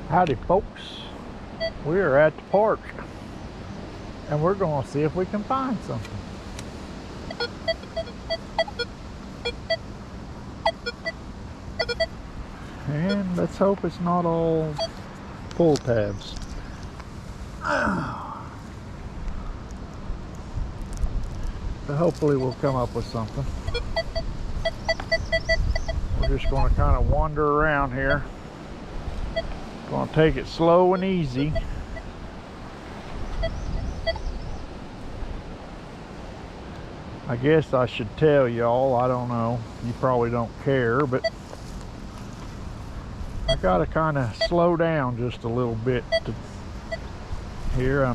Howdy folks, we're at the park and we're going to see if we can find something. And let's hope it's not all pull tabs. But hopefully we'll come up with something. We're just going to kind of wander around here. Going to take it slow and easy. I guess I should tell y'all, I don't know, you probably don't care, but I gotta kind of slow down just a little bit here.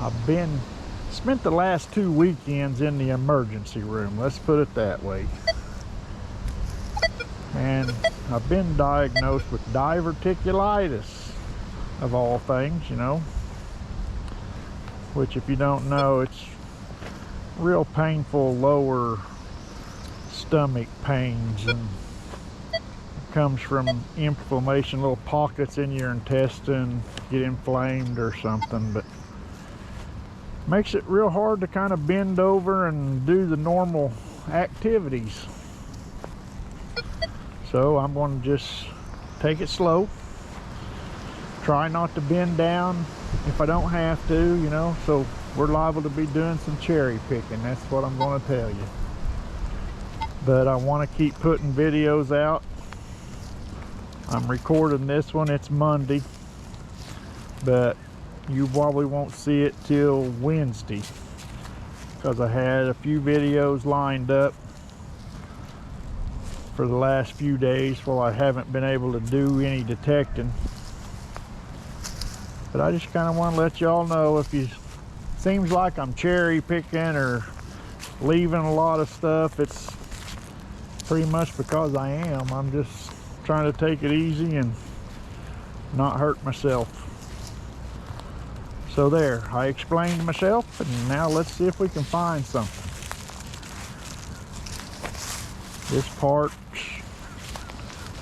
I've spent the last 2 weekends in the emergency room, let's put it that way. And I've been diagnosed with diverticulitis, of all things, you know. Which, if you don't know, it's real painful lower stomach pains, and it comes from inflammation, little pockets in your intestine get inflamed or something, but makes it real hard to kind of bend over and do the normal activities. So I'm going to just take it slow, try not to bend down if I don't have to, you know, so we're liable to be doing some cherry picking. That's what I'm going to tell you. But I want to keep putting videos out. I'm recording this one, it's Monday, but you probably won't see it till Wednesday because I had a few videos lined up for the last few days while I haven't been able to do any detecting. But I just kind of want to let y'all know, if you seems like I'm cherry picking or leaving a lot of stuff, it's pretty much because I am. I'm just trying to take it easy and not hurt myself. So there, I explained myself, and now let's see if we can find something. This park's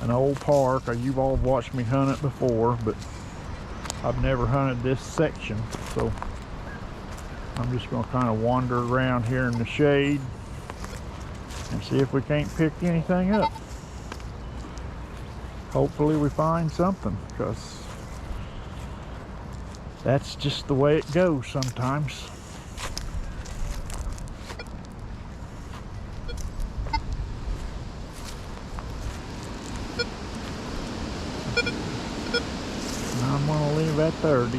an old park. You've all watched me hunt it before, but I've never hunted this section, so I'm just going to kind of wander around here in the shade and see if we can't pick anything up. Hopefully we find something, because that's just the way it goes sometimes. I'm going to leave at 30.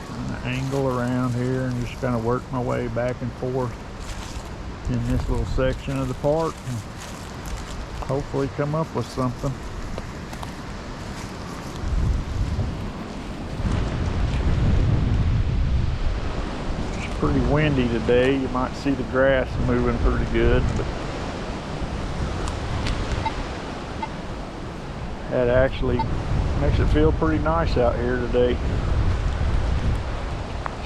Kind of angle around here and just kind of work my way back and forth in this little section of the park and hopefully come up with something. It's pretty windy today. You might see the grass moving pretty good, but that actually makes it feel pretty nice out here today,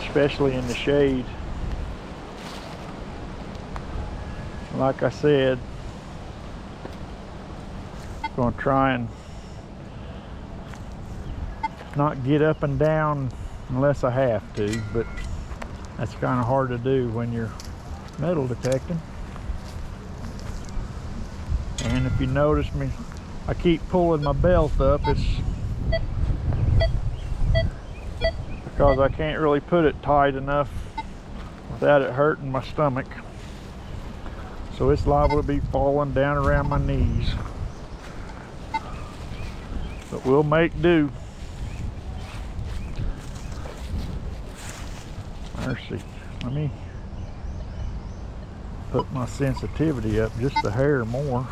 especially in the shade. Like I said, I'm going to try and not get up and down unless I have to, but that's kind of hard to do when you're metal detecting. And if you notice me, I keep pulling my belt up. It's because I can't really put it tight enough without it hurting my stomach. So it's liable to be falling down around my knees. But we'll make do. Mercy. Let me put my sensitivity up just a hair more.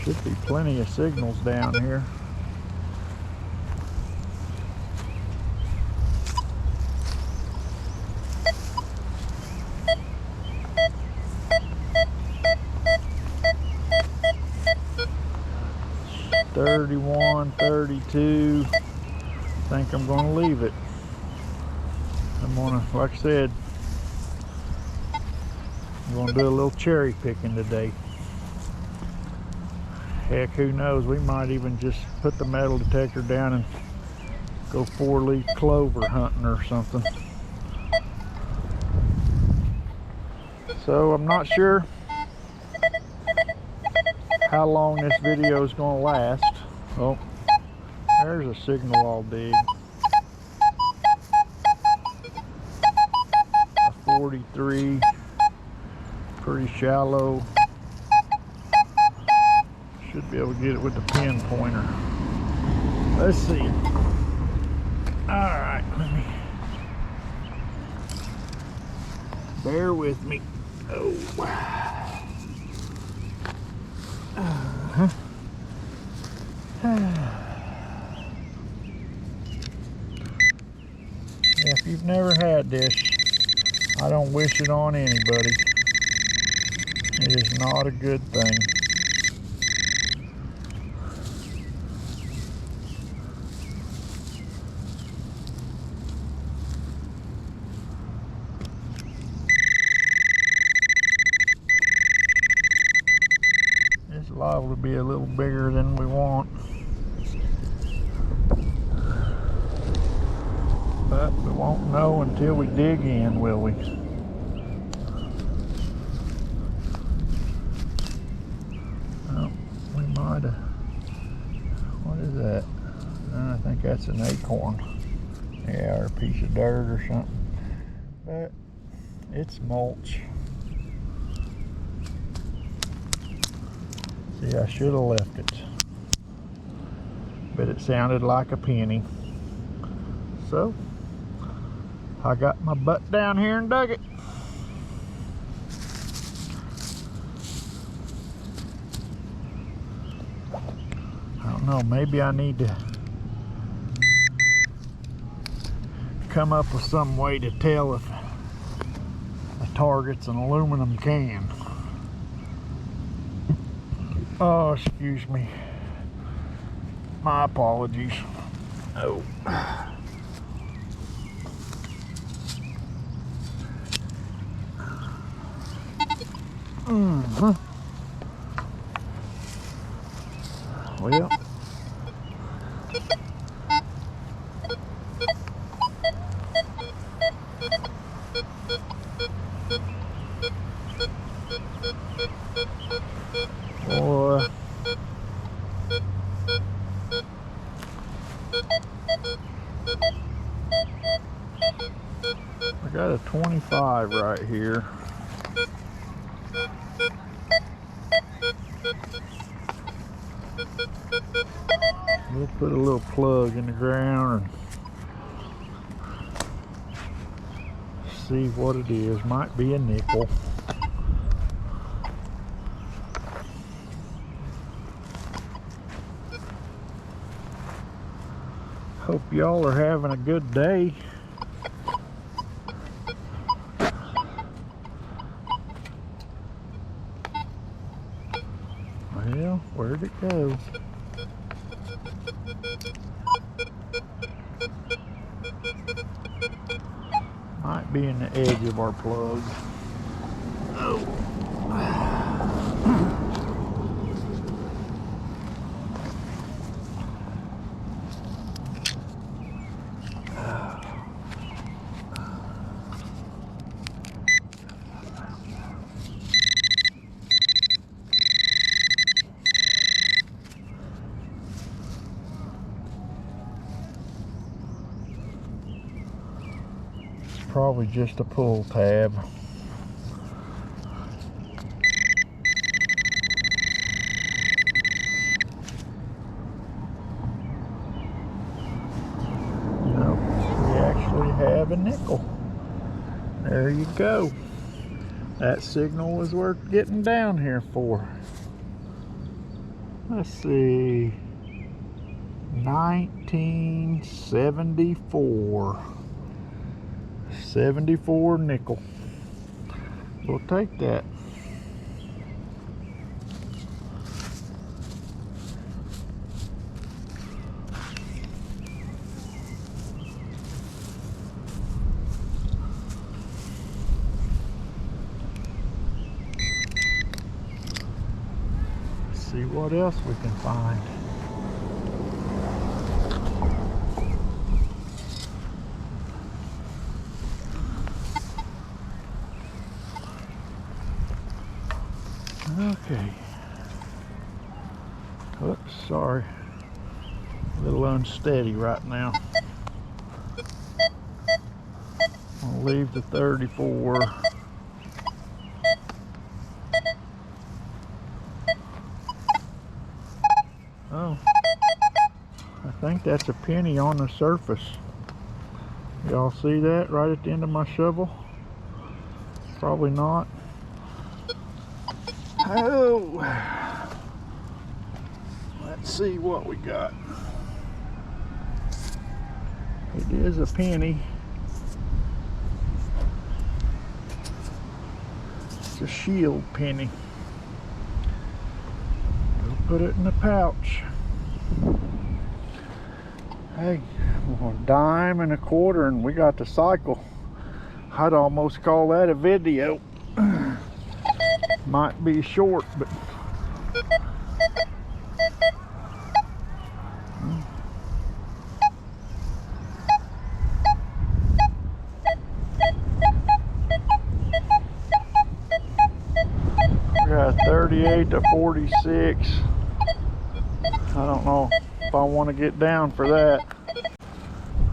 Should be plenty of signals down here. 31, 32. I think I'm gonna leave it. I'm gonna, like I said, I'm gonna do a little cherry picking today. Heck, who knows, we might even just put the metal detector down and go 4-leaf clover hunting or something. So I'm not sure how long this video is going to last. Oh, there's a signal I'll dig. A 43, pretty shallow. Should be able to get it with the pin pointer. Let's see. Alright, let me, bear with me. Oh. If you've never had this, I don't wish it on anybody. It is not a good thing. It's liable to be a little bigger than we want. But we won't know until we dig in, will we? Well, we might have. What is that? I think that's an acorn. Yeah, or a piece of dirt or something. But it's mulch. See, I should have left it. But it sounded like a penny. So, I got my butt down here and dug it. I don't know, maybe I need to come up with some way to tell if a target's an aluminum can. Oh, excuse me. My apologies. Oh. Well, boy, I got a 25 right here. We'll put a little plug in the ground and see what it is. Might be a nickel. Hope y'all are having a good day. Well, where'd it go? Might be in the edge of our plug. Oh. Probably just a pull tab. No, we actually have a nickel. There you go. That signal was worth getting down here for. Let's see. 1974. 74 nickel. We'll take that. what else we can find. Okay. Oops, sorry. A little unsteady right now. I'll leave the 34. Oh, I think that's a penny on the surface. Y'all see that right at the end of my shovel? Probably not. Oh, let's see what we got. It is a penny. It's a shield penny. We'll put it in the pouch. Hey, a dime and a quarter, and we got the cycle. I'd almost call that a video. Might be short, but we got 38 to 46. I don't know if I want to get down for that.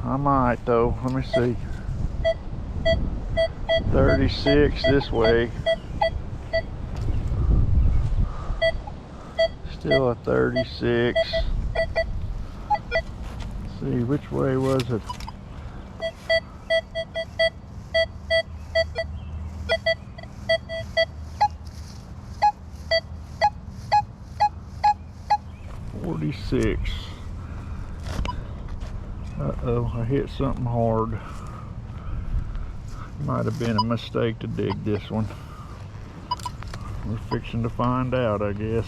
I might though. Let me see. 36 this way. Still a 36. Let's see, which way was it? $46. Uh-oh, I hit something hard. Might have been a mistake to dig this one. We're fixing to find out, I guess.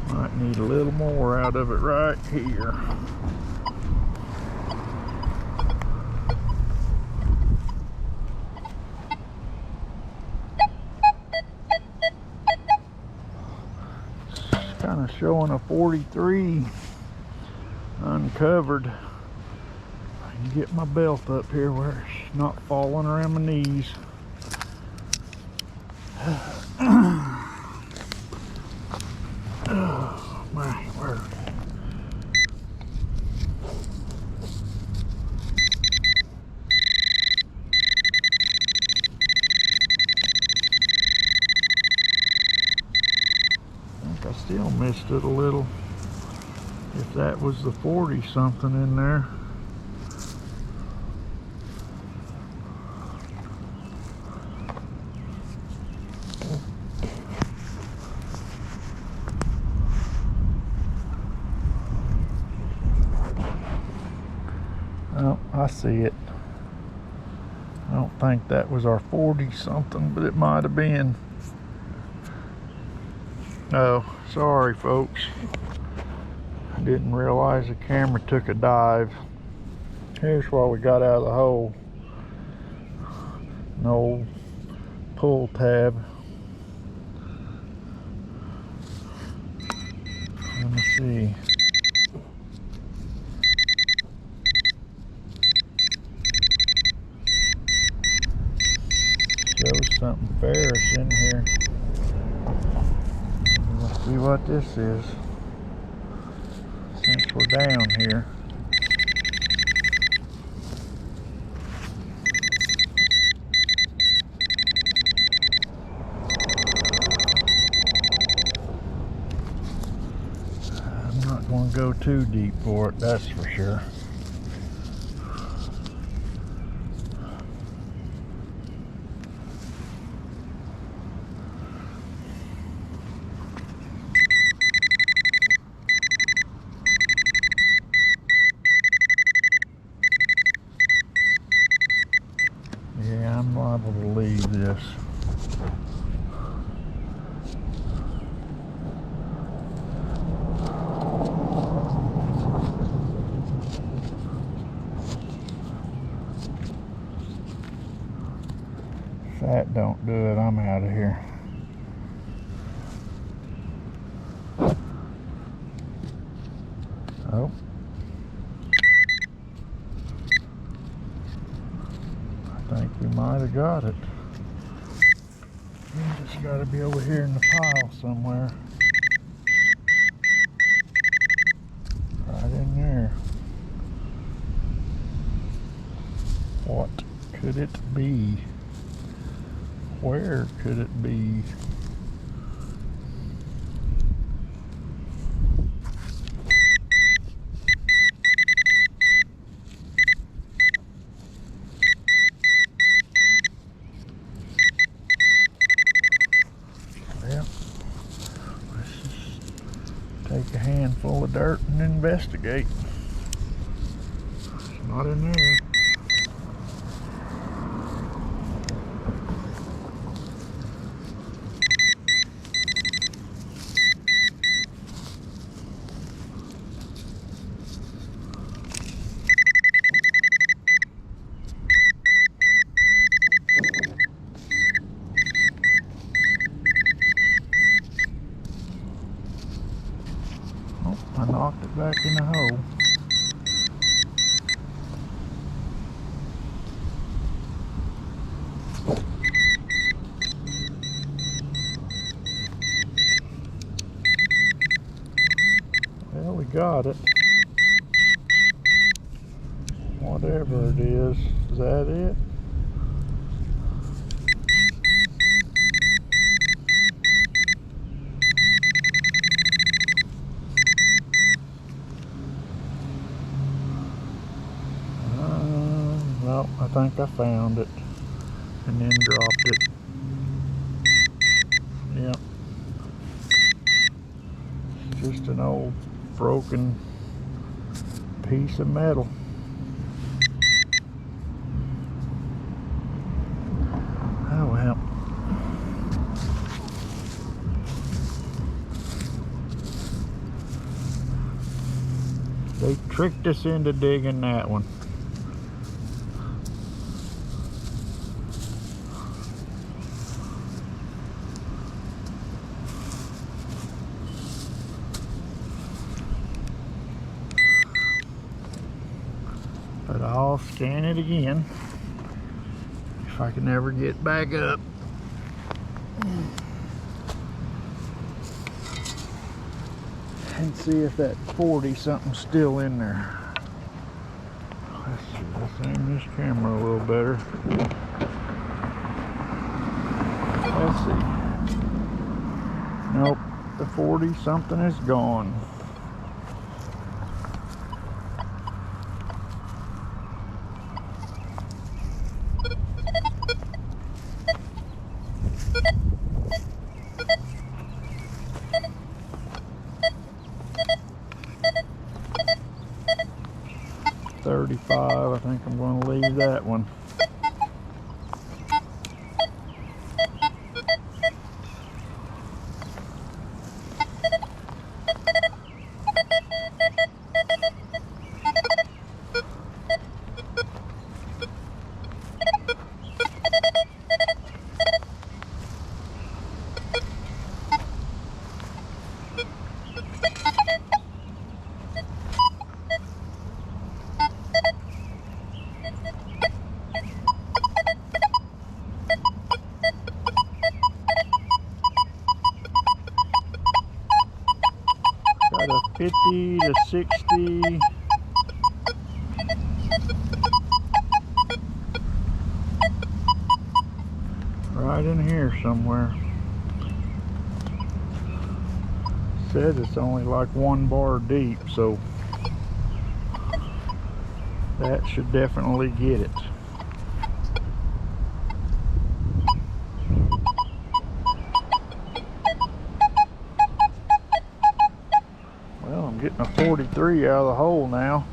Might need a little more out of it right here. Kind of showing a 43 uncovered. I can get my belt up here where it's not falling around my knees. Oh my word. I still missed it a little. If that was the 40 something in there. Oh, I see it. I don't think that was our 40 something, but it might have been. Oh, sorry folks. I didn't realize the camera took a dive. Here's what we got out of the hole. An old pull tab. Let me see. Shows something ferrous in here. Let's see what this is. Since we're down here. I'm not going to go too deep for it, that's for sure. Yeah, I'm liable to leave this. that don't do it, I'm out of here. Oh. I think we might have got it. It's got to be over here in the pile somewhere. Right in there. What could it be? Where could it be? Well, let's just take a handful of dirt and investigate. It's not in there. I knocked it back in the hole. Well, we got it. Whatever it is that it? Well, I think I found it and then dropped it. Yep. It's just an old broken piece of metal. Oh well. They tricked us into digging that one. But I'll scan it again if I can ever get back up. And see if that 40 something's still in there. Let's see, let's aim this camera a little better. Let's see. Nope, the 40 something is gone. $35, I think I'm going to leave that one. Got a 50 to 60. Right in here somewhere. Said it's only like 1 bar deep, so that should definitely get it. Well, I'm getting a 43 out of the hole now.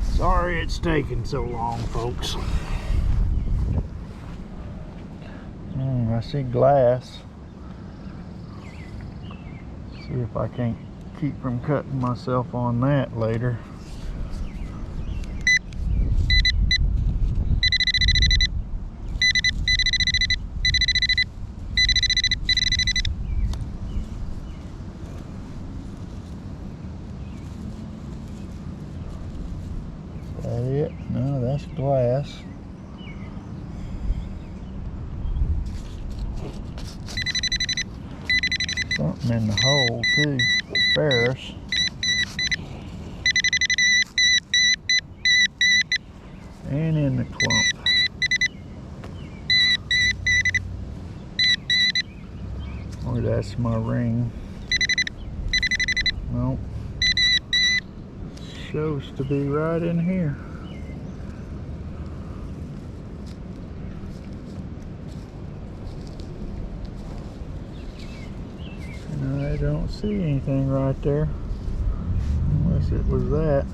Sorry it's taking so long, folks. I see glass. See if I can't keep from cutting myself on that later. that it? No, that's glass. Something in the hole too. Ferrous. And in the clump. Or that's my ring. Nope. Shows to be right in here. And I don't see anything right there. Unless it was that.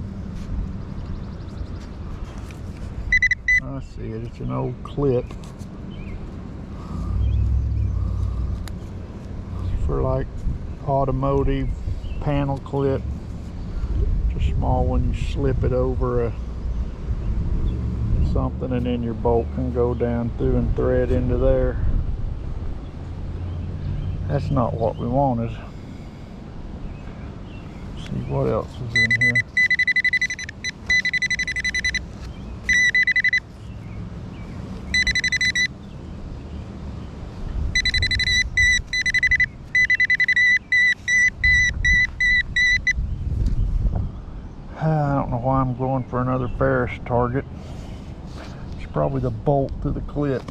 I see it. It's an old clip. For like automotive panel clip. It's a small one, you slip it over something and then your bolt can go down through and thread into there. That's not what we wanted. Let's see what else is in here. I don't know why I'm going for another ferrous target. It's probably the bolt to the clip.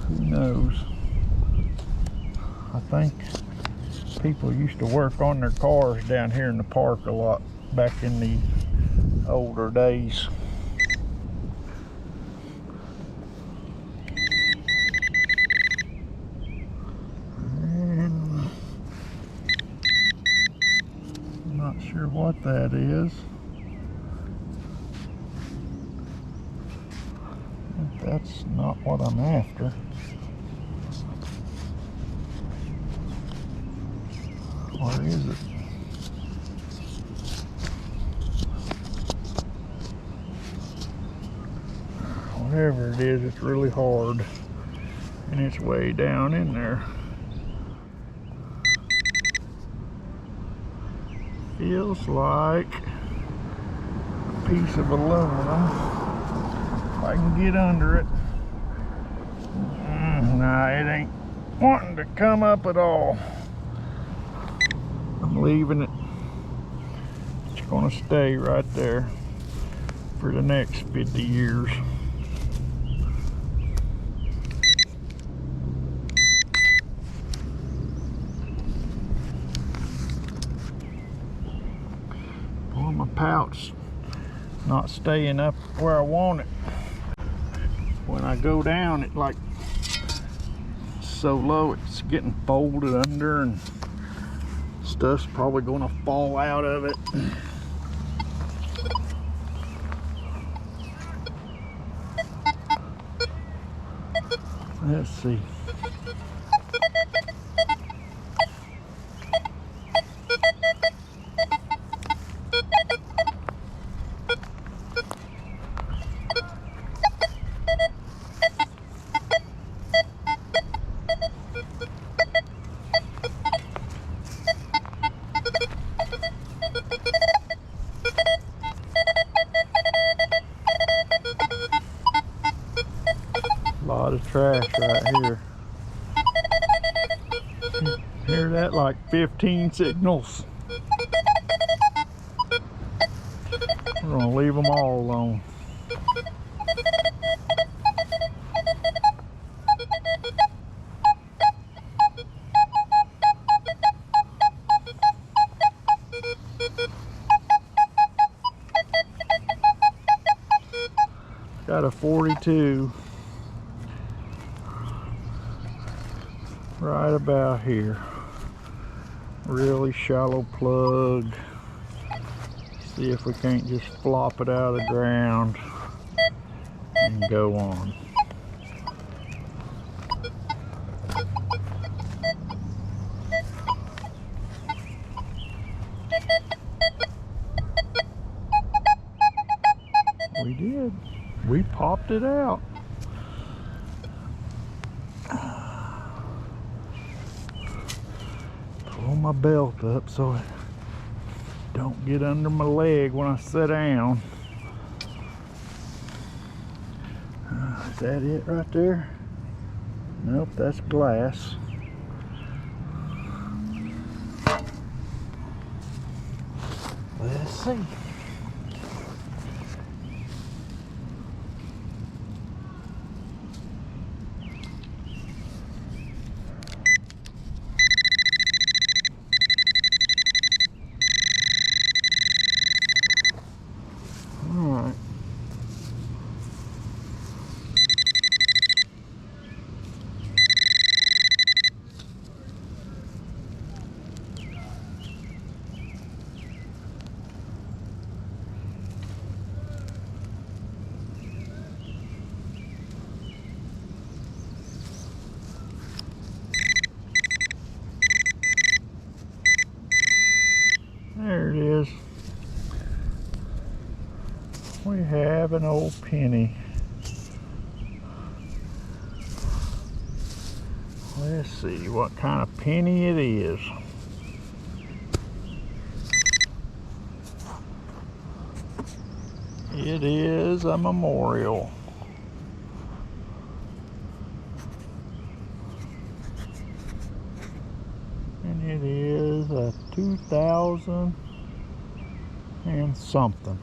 Who knows? I think people used to work on their cars down here in the park a lot back in the older days. Not sure what that is. That's not what I'm after. What is it? Whatever it is, it's really hard. And it's way down in there. Feels like a piece of aluminum. If I can get under it. Nah, it ain't wanting to come up at all. I'm leaving it. It's gonna stay right there for the next 50 years. Well, my pouch not staying up where I want it. When I go down, it like so low, it's getting folded under and stuff's probably gonna fall out of it. Let's see. Lot of trash right here. Hear that? Like 15 signals. We're gonna leave them all alone. Got a 42 right about here. Really shallow plug. See if we can't just flop it out of the ground and go on. We did. We popped it out. Pull my belt up so Don't get under my leg when I sit down. Is that it right there? Nope, that's glass. Let's see. Alright. There it is. We have an old penny. Let's see what kind of penny it is. It is a memorial. And it is a 2000 and something.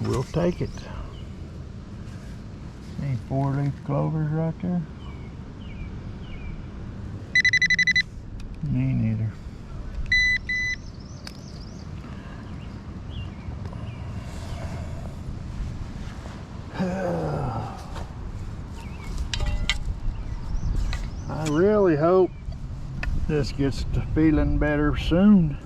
We'll take it. See 4-leaf clovers right there? Me neither. I really hope this gets to feeling better soon.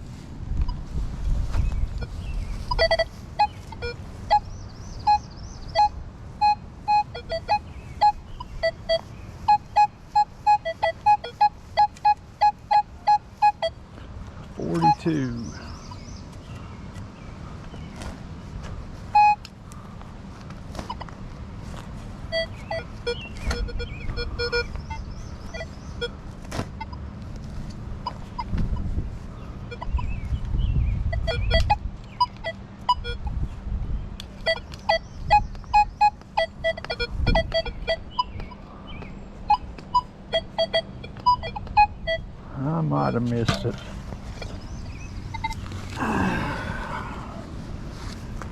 I might have missed it.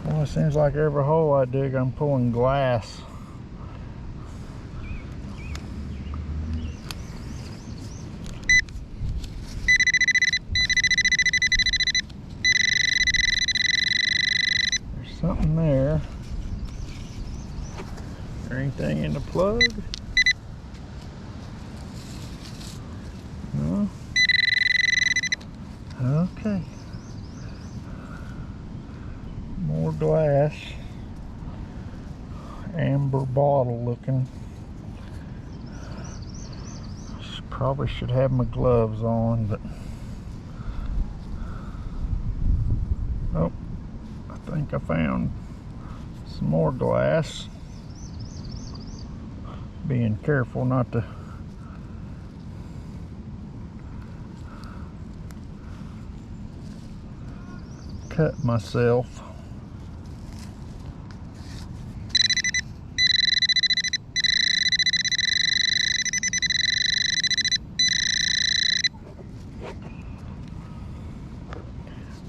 Well, it seems like every hole I dig, I'm pulling glass. There's something there. Is there anything in the plug? No. Okay. More glass. Amber bottle looking. Probably should have my gloves on, but oh, I think I found some more glass. Being careful not to cut myself.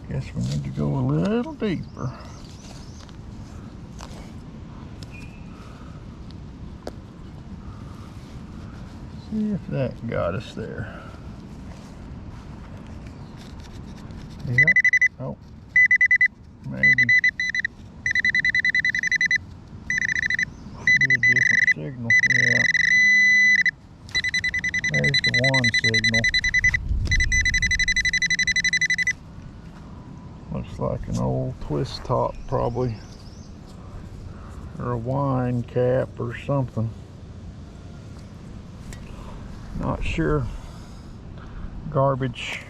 Guess we need to go a little deeper. See if that got us there. Yep. Oh, maybe. Be a different signal. Yeah. There's the one signal. Looks like an old twist top probably, or a wine cap or something. Not sure. Garbage.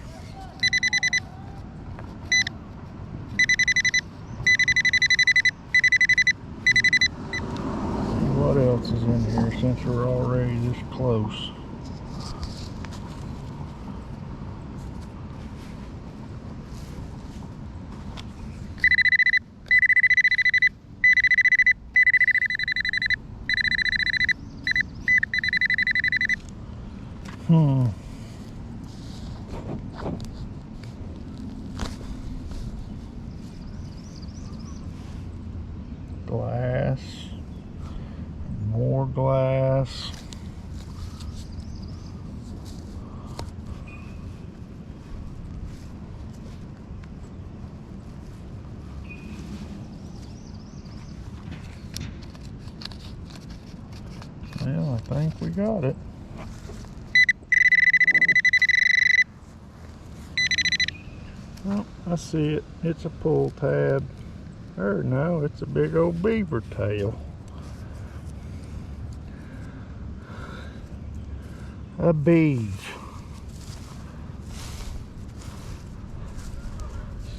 See what else is in here since we're already this close. Glass. More glass. Well, I think we got it. Oh, I see it. It's a pull tab. Or no, it's a big old beaver tail. A bead.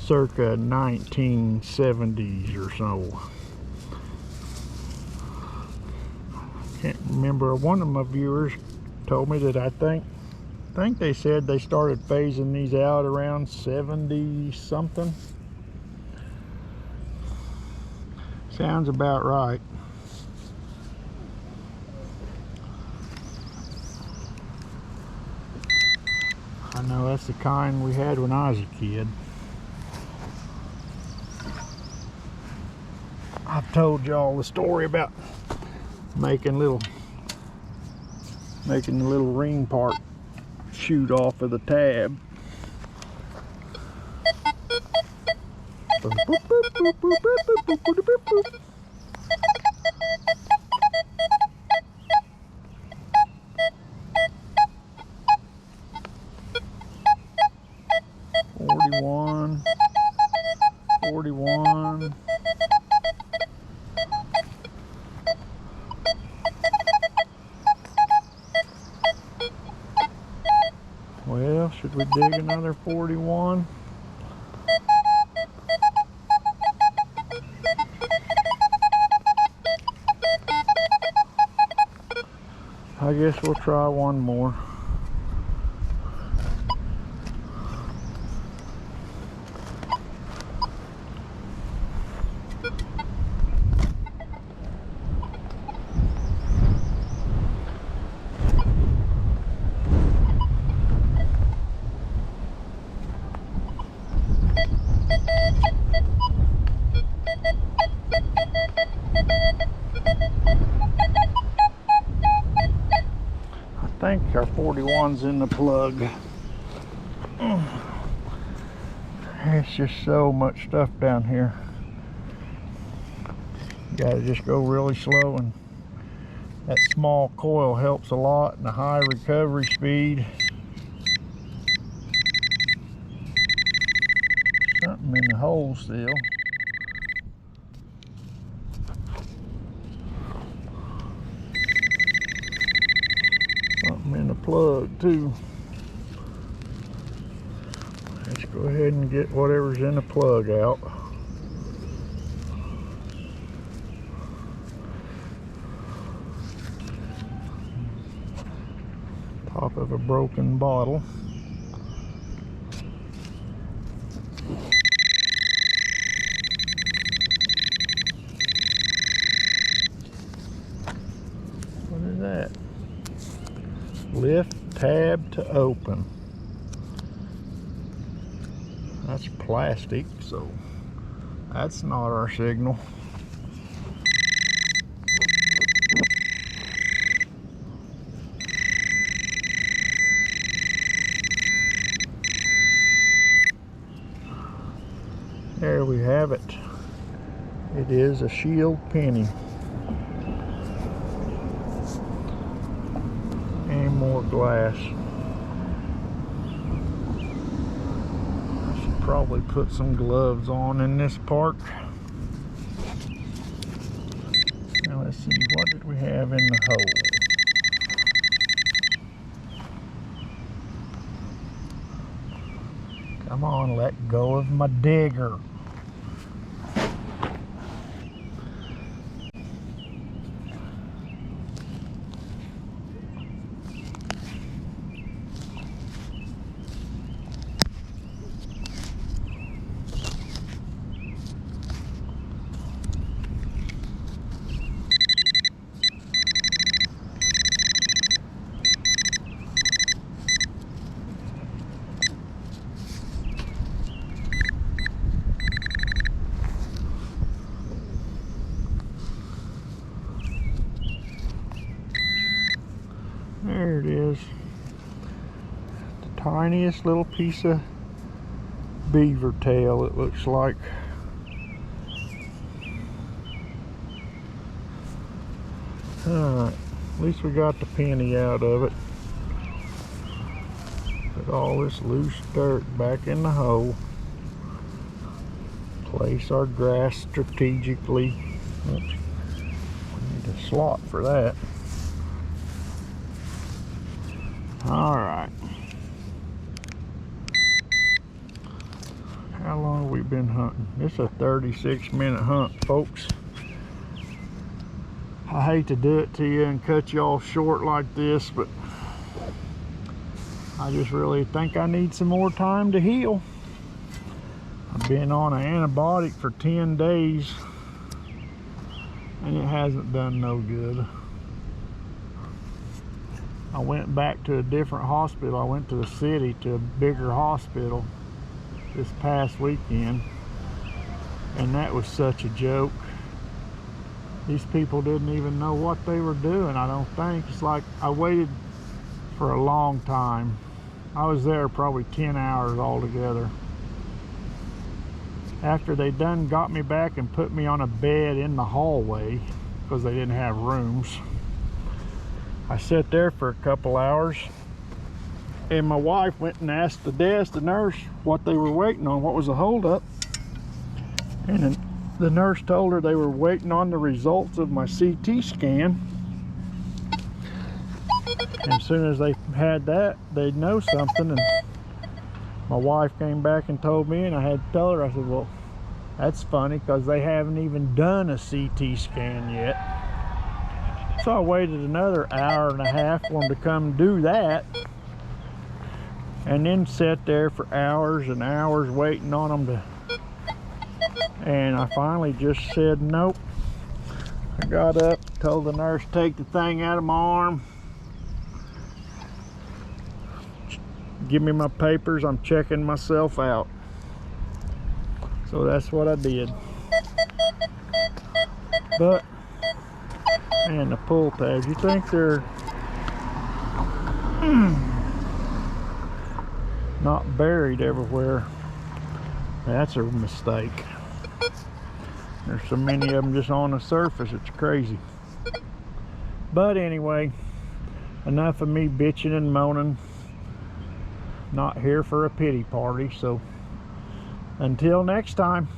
Circa 1970s or so. Can't remember. One of my viewers told me that I think they said they started phasing these out around 70 something. Sounds about right. I know that's the kind we had when I was a kid. I've told y'all the story about making the little ring part shoot off of the tab. Well, should we dig another 41? I guess we'll try one more. I think our 41's in the plug. It's just so much stuff down here. You gotta just go really slow, and that small coil helps a lot, and the high recovery speed. Something in the hole still. Something in the plug too. Let's go ahead and get whatever's in the plug out. Top of a broken bottle. What is that? Lift tab to open. That's plastic, so that's not our signal. There we have it. It is a shield penny. And more glass. I should probably put some gloves on in this part. Now let's see, what did we have in the hole? Come on, let go of my digger. tiniest little piece of beaver tail, it looks like. Alright, at least we got the penny out of it. Put all this loose dirt back in the hole. Place our grass strategically. Oops. We need a slot for that. Alright. How long have we been hunting? This is a 36-minute hunt, folks. I hate to do it to you and cut you all short like this, but I just really think I need some more time to heal. I've been on an antibiotic for 10 days and it hasn't done no good. I went back to a different hospital. I went to the city to a bigger hospital this past weekend, and that was such a joke. These people didn't even know what they were doing, I don't think. It's like I waited for a long time. I was there probably 10 hours altogether. After they done got me back and put me on a bed in the hallway because they didn't have rooms, I sat there for a couple hours, and my wife went and asked the desk, the nurse, what they were waiting on, what was the holdup. And then the nurse told her they were waiting on the results of my CT scan. And as soon as they had that, they'd know something. And my wife came back and told me, and I had to tell her, I said, well, that's funny because they haven't even done a CT scan yet. So I waited another hour and a half for them to come do that, and then sat there for hours and hours waiting on them to. And I finally just said nope. I got up, told the nurse to take the thing out of my arm, give me my papers, I'm checking myself out. So that's what I did. But, man, the pull tabs, you think they're not buried everywhere? That's a mistake. There's so many of them just on the surface, it's crazy. But anyway, enough of me bitching and moaning. Not here for a pity party, so until next time.